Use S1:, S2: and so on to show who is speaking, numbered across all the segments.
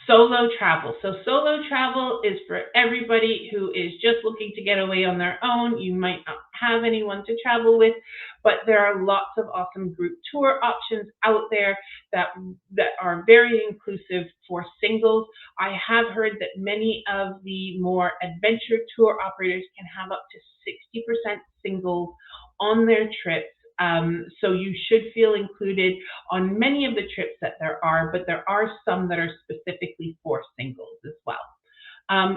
S1: Solo travel. So solo travel is for everybody who is just looking to get away on their own. You might not have anyone to travel with, but there are lots of awesome group tour options out there that are very inclusive for singles. I have heard that many of the more adventure tour operators can have up to 60% singles on their trips. So you should feel included on many of the trips that there are, but there are some that are specifically for singles as well.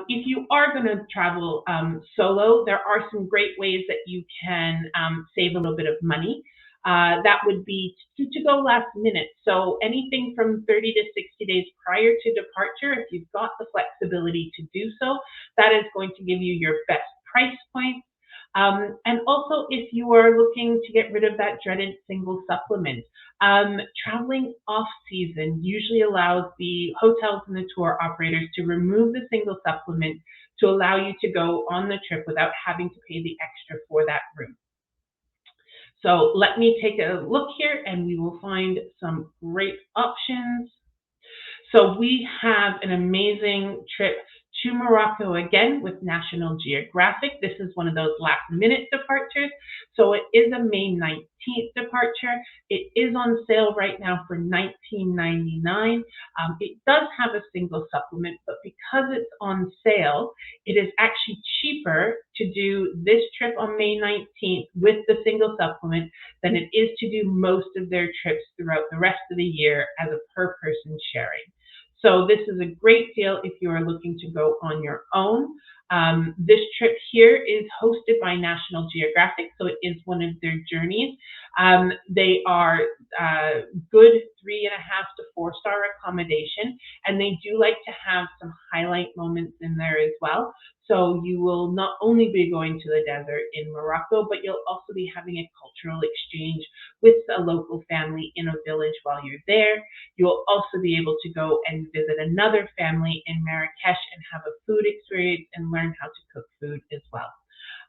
S1: If you are going to travel solo, there are some great ways that you can save a little bit of money. That would be to go last minute. So anything from 30 to 60 days prior to departure, if you've got the flexibility to do so, that is going to give you your best price point. And also, if you are looking to get rid of that dreaded single supplement, traveling off season usually allows the hotels and the tour operators to remove the single supplement to allow you to go on the trip without having to pay the extra for that room. So let me take a look here and we will find some great options. So we have an amazing trip to Morocco again with National Geographic. This is one of those last minute departures. So it is a May 19th departure. It is on sale right now for $19.99. It does have a single supplement, but because it's on sale, it is actually cheaper to do this trip on May 19th with the single supplement than it is to do most of their trips throughout the rest of the year as a per person sharing. So this is a great deal if you are looking to go on your own. This trip here is hosted by National Geographic, so it is one of their journeys. They are good 3.5 to 4-star accommodation, and they do like to have some highlight moments in there as well. So you will not only be going to the desert in Morocco, but you'll also be having a cultural exchange with a local family in a village while you're there. You'll also be able to go and visit another family in Marrakesh and have a food experience and learn how to cook food as well.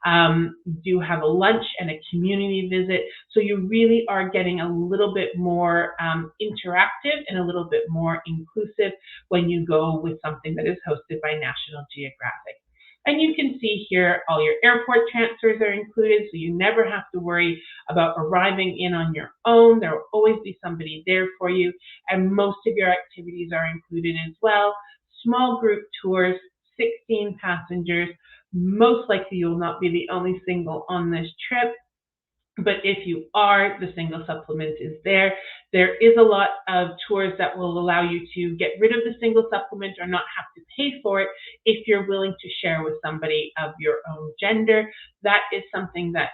S1: You do have a lunch and a community visit, so you really are getting a little bit more interactive and a little bit more inclusive when you go with something that is hosted by National Geographic. And you can see here all your airport transfers are included, so you never have to worry about arriving in on your own. There will always be somebody there for you, and most of your activities are included as well. Small group tours, 16 passengers. Most likely you will not be the only single on this trip, but if you are, the single supplement is there. There is a lot of tours that will allow you to get rid of the single supplement or not have to pay for it if you're willing to share with somebody of your own gender. That is something that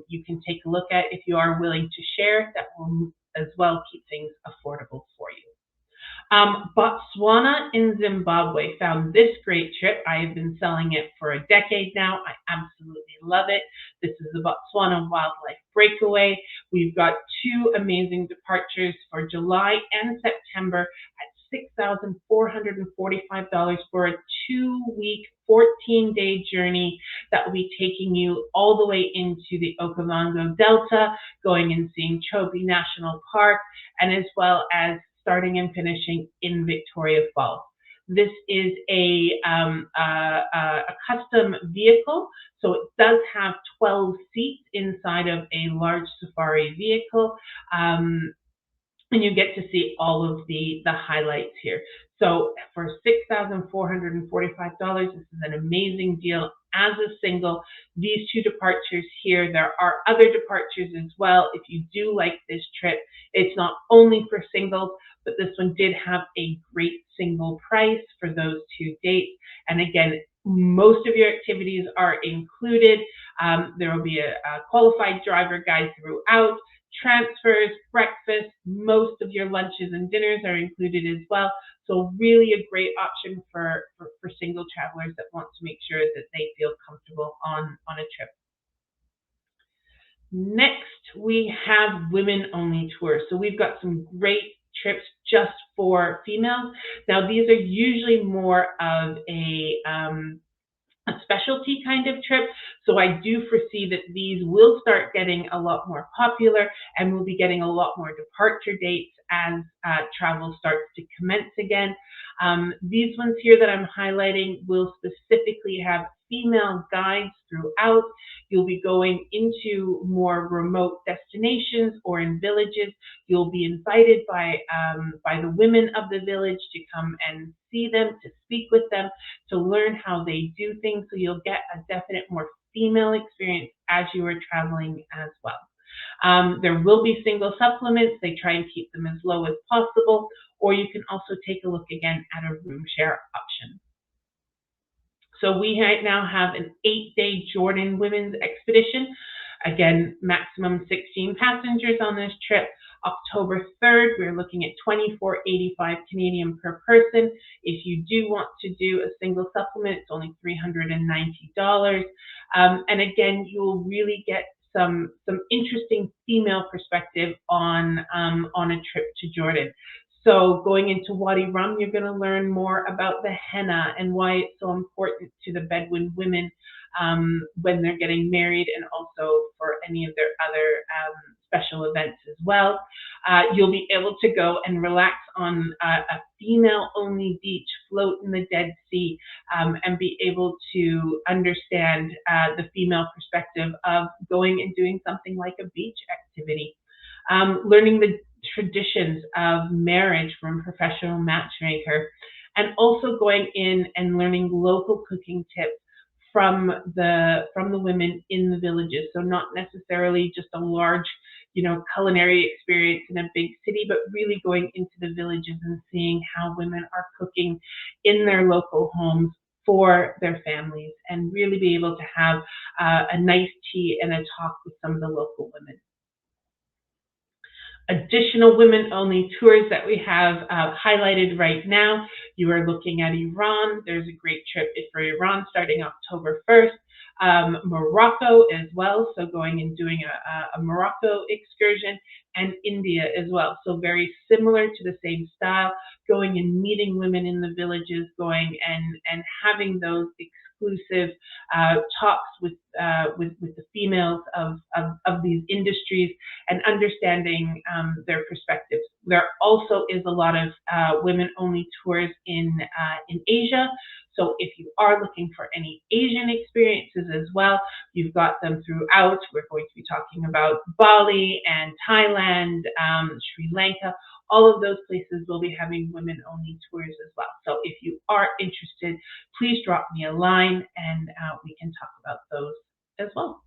S1: you can take a look at if you are willing to share. That will as well keep things affordable for you. Botswana in Zimbabwe found this great trip. I have been selling it for a decade now. I absolutely love it. This is the Botswana Wildlife Breakaway. We've got 2 amazing departures for July and September at $6,445 for a 2-week, 14-day journey that will be taking you all the way into the Okavango Delta, going and seeing Chobe National Park, and as well as starting and finishing in Victoria Falls. This is a custom vehicle, so it does have 12 seats inside of a large safari vehicle, and you get to see all of the highlights here. So for $6,445, this is an amazing deal as a single. These 2 departures here, there are other departures as well. If you do like this trip, it's not only for singles, but this one did have a great single price for those 2 dates. And again, most of your activities are included. There will be a qualified driver guide throughout. Transfers, breakfast, most of your lunches and dinners are included as well. So really a great option for single travelers that want to make sure that they feel comfortable on a trip. Next, we have women-only tours. So we've got some great trips just for females. Now, these are usually more of a specialty kind of trip. So I do foresee that these will start getting a lot more popular and we'll be getting a lot more departure dates as travel starts to commence again. These ones here that I'm highlighting will specifically have female guides throughout. You'll be going into more remote destinations or in villages. You'll be invited by the women of the village to come and see them, to speak with them, to learn how they do things. So you'll get a definite more female experience as you are traveling as well. There will be single supplements. They try and keep them as low as possible, or you can also take a look again at a room share option. So we right now have an 8-day Jordan women's expedition. Again, maximum 16 passengers on this trip. October 3rd, we're looking at $24.85 Canadian per person. If you do want to do a single supplement, it's only $390. And again, you will really get some interesting female perspective on a trip to Jordan. So going into Wadi Rum, you're going to learn more about the henna and why it's so important to the Bedouin women when they're getting married, and also for any of their other special events as well. You'll be able to go and relax on a female-only beach, float in the Dead Sea, and be able to understand the female perspective of going and doing something like a beach activity. Learning the traditions of marriage from a professional matchmaker, and also going in and learning local cooking tips from the women in the villages. So not necessarily just a large, culinary experience in a big city, but really going into the villages and seeing how women are cooking in their local homes for their families, and really be able to have a nice tea and a talk with some of the local women. Additional women-only tours that we have highlighted right now. You are looking at Iran. There's a great trip for Iran starting October 1st. Morocco as well, so going and doing a Morocco excursion, and India as well. So very similar to the same style, going and meeting women in the villages, going and having those exclusive talks with the females of these industries, and understanding their perspectives. There also is a lot of women-only tours in Asia. So if you are looking for any Asian experiences as well, you've got them throughout. We're going to be talking about Bali and Thailand, Sri Lanka. All of those places will be having women-only tours as well. So if you are interested, please drop me a line, and we can talk about those as well.